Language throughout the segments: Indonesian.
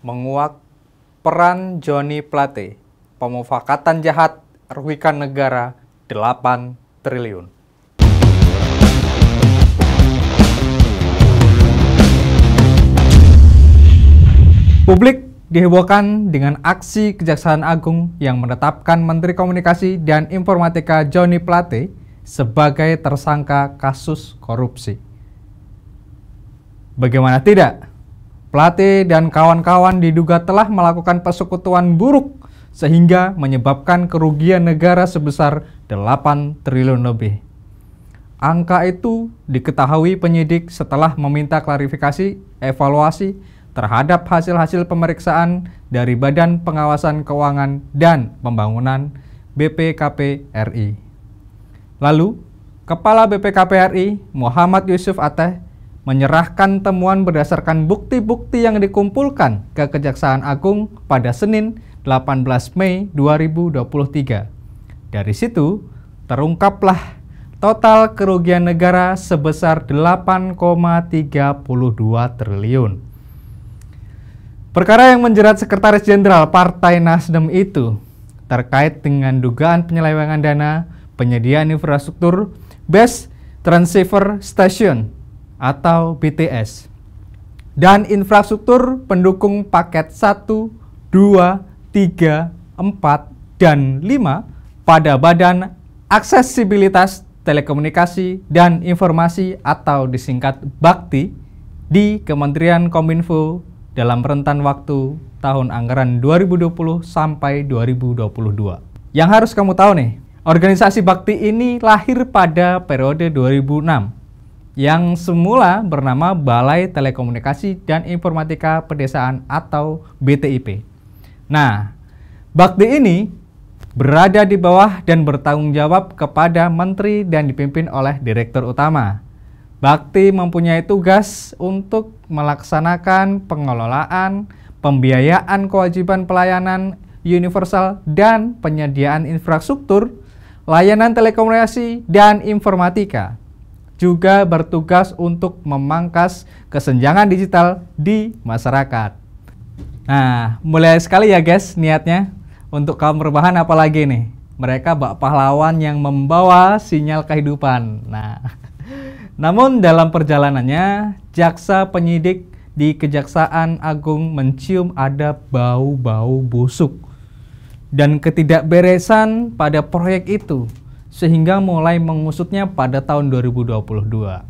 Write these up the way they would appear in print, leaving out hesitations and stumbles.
menguak peran Joni Plate, pemufakatan jahat rugikan negara 8 triliun. Publik dihebohkan dengan aksi Kejaksaan Agung yang menetapkan Menteri Komunikasi dan Informatika Joni Plate sebagai tersangka kasus korupsi. Bagaimana tidak? Plate dan kawan-kawan diduga telah melakukan persekutuan buruk sehingga menyebabkan kerugian negara sebesar 8 triliun lebih. Angka itu diketahui penyidik setelah meminta klarifikasi evaluasi terhadap hasil-hasil pemeriksaan dari Badan Pengawasan Keuangan dan Pembangunan BPKP RI. Lalu, Kepala BPKP RI Muhammad Yusuf Ateh menyerahkan temuan berdasarkan bukti-bukti yang dikumpulkan ke Kejaksaan Agung pada Senin 18 Mei 2023. Dari situ, terungkaplah total kerugian negara sebesar 8,32 triliun. Perkara yang menjerat Sekretaris Jenderal Partai Nasdem itu terkait dengan dugaan penyelewengan dana penyediaan infrastruktur Base Transceiver Station atau BTS dan infrastruktur pendukung paket 1, 2, 3, 4, dan 5 pada Badan Aksesibilitas Telekomunikasi dan Informasi atau disingkat BAKTI di Kementerian Kominfo dalam rentan waktu tahun anggaran 2020 sampai 2022. Yang harus kamu tahu nih, organisasi BAKTI ini lahir pada periode 2006 yang semula bernama Balai Telekomunikasi dan Informatika Pedesaan atau BTIP. Nah, BAKTI ini berada di bawah dan bertanggung jawab kepada menteri dan dipimpin oleh direktur utama. BAKTI mempunyai tugas untuk melaksanakan pengelolaan, pembiayaan kewajiban pelayanan universal dan penyediaan infrastruktur, layanan telekomunikasi dan informatika. Juga bertugas untuk memangkas kesenjangan digital di masyarakat. Nah, mulai sekali ya guys niatnya untuk kaum perubahan apalagi nih. Mereka bak pahlawan yang membawa sinyal kehidupan. Nah, namun dalam perjalanannya, jaksa penyidik di Kejaksaan Agung mencium ada bau-bau busuk dan ketidakberesan pada proyek itu, sehingga mulai mengusutnya pada tahun 2022.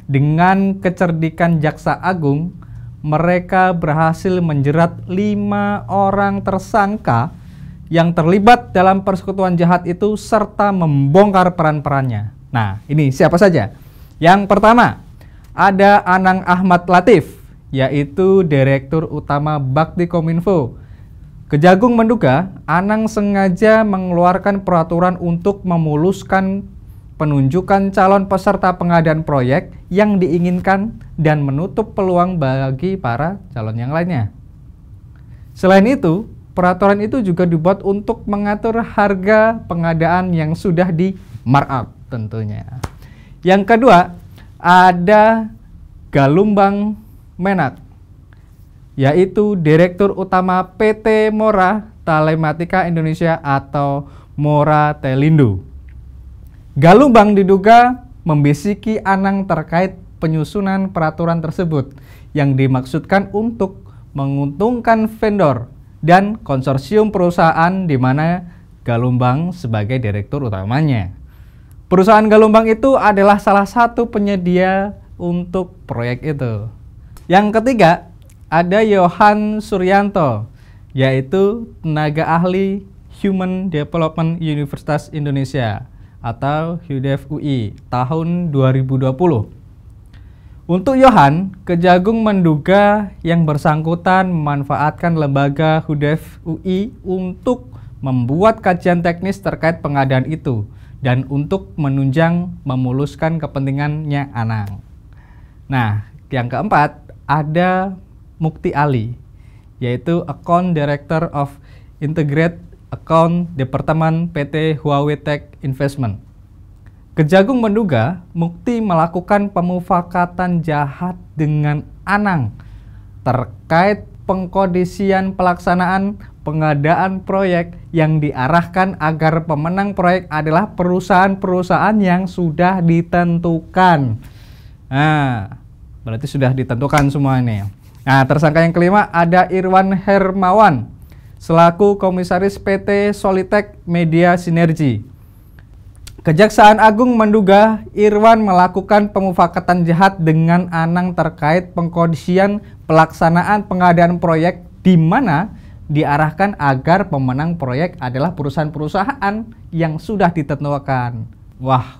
Dengan kecerdikan Jaksa Agung, mereka berhasil menjerat 5 orang tersangka yang terlibat dalam persekutuan jahat itu serta membongkar peran-perannya. Nah, ini siapa saja? Yang pertama, ada Anang Ahmad Latif, yaitu Direktur Utama Bakti Kominfo. Kejagung menduga Anang sengaja mengeluarkan peraturan untuk memuluskan penunjukan calon peserta pengadaan proyek yang diinginkan dan menutup peluang bagi para calon yang lainnya. Selain itu, peraturan itu juga dibuat untuk mengatur harga pengadaan yang sudah di markup tentunya. Yang kedua, ada Galumbang Menak, yaitu Direktur Utama PT Mora Telematika Indonesia atau Mora Telindo. Galumbang diduga membisiki Anang terkait penyusunan peraturan tersebut yang dimaksudkan untuk menguntungkan vendor dan konsorsium perusahaan di mana Galumbang sebagai direktur utamanya. Perusahaan Galumbang itu adalah salah satu penyedia untuk proyek itu. Yang ketiga, ada Yohan Suryanto, yaitu tenaga ahli Human Development Universitas Indonesia atau HUDEF UI tahun 2020. Untuk Yohan, Kejagung menduga yang bersangkutan memanfaatkan lembaga HUDEF UI untuk membuat kajian teknis terkait pengadaan itu dan untuk menunjang memuluskan kepentingannya Anang. Nah, yang keempat ada Mukti Ali, yaitu Account Director of Integrated Account Department PT Huawei Tech Investment. Kejagung menduga Mukti melakukan pemufakatan jahat dengan Anang terkait pengkondisian pelaksanaan pengadaan proyek yang diarahkan agar pemenang proyek adalah perusahaan-perusahaan yang sudah ditentukan. Nah, berarti sudah ditentukan semua ini. Nah, tersangka yang kelima ada Irwan Hermawan selaku Komisaris PT Solitek Media Sinergi. Kejaksaan Agung menduga Irwan melakukan pemufakatan jahat dengan Anang terkait pengkondisian pelaksanaan pengadaan proyek di mana diarahkan agar pemenang proyek adalah perusahaan-perusahaan yang sudah ditentukan. Wah.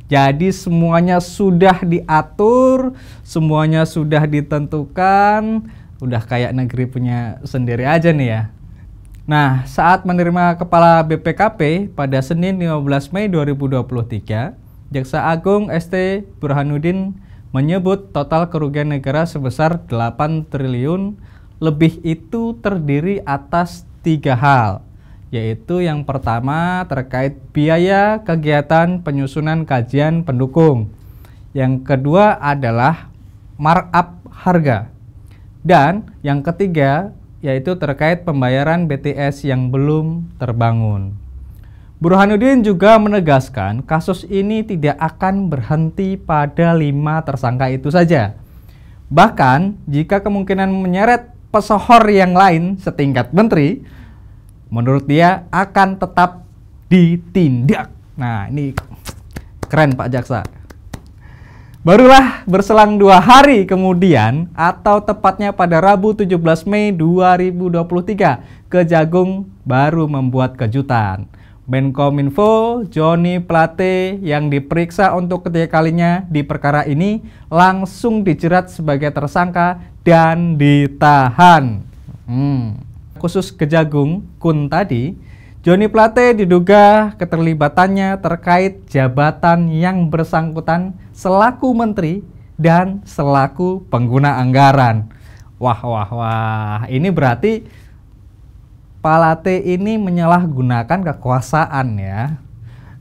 Jadi semuanya sudah diatur, semuanya sudah ditentukan, udah kayak negeri punya sendiri aja nih ya. Nah, saat menerima Kepala BPKP pada Senin 15 Mei 2023, Jaksa Agung ST Burhanuddin menyebut total kerugian negara sebesar 8 triliun lebih itu terdiri atas 3 hal, yaitu yang pertama terkait biaya kegiatan penyusunan kajian pendukung, yang kedua adalah markup harga, dan yang ketiga yaitu terkait pembayaran BTS yang belum terbangun. Burhanuddin juga menegaskan kasus ini tidak akan berhenti pada 5 tersangka itu saja. Bahkan jika kemungkinan menyeret pesohor yang lain setingkat menteri, menurut dia akan tetap ditindak. Nah, ini keren Pak Jaksa. Barulah berselang 2 hari kemudian, atau tepatnya pada Rabu 17 Mei 2023, Kejagung baru membuat kejutan. Menkominfo Johnny Plate yang diperiksa untuk ketiga kalinya di perkara ini langsung dijerat sebagai tersangka dan ditahan. Khusus Kejagung Kun tadi, Johnny Plate diduga keterlibatannya terkait jabatan yang bersangkutan selaku menteri dan selaku pengguna anggaran. Wah, ini berarti Plate ini menyalahgunakan kekuasaan ya.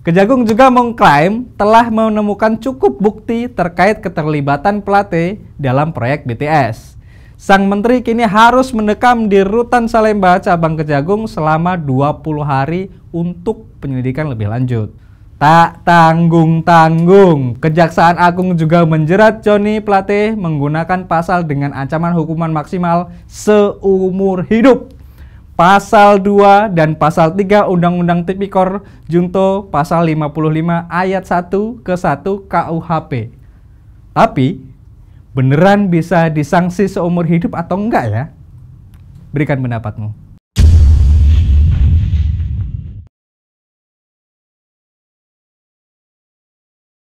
Kejagung juga mengklaim telah menemukan cukup bukti terkait keterlibatan Plate dalam proyek BTS. Sang menteri kini harus mendekam di Rutan Salemba cabang Kejagung selama 20 hari untuk penyelidikan lebih lanjut. Tak tanggung-tanggung, Kejaksaan Agung juga menjerat Johnny Plate menggunakan pasal dengan ancaman hukuman maksimal seumur hidup. Pasal 2 dan Pasal 3 Undang-Undang Tipikor Junto Pasal 55 ayat 1 ke 1 KUHP. Tapi, beneran bisa disanksi seumur hidup atau enggak ya? Berikan pendapatmu.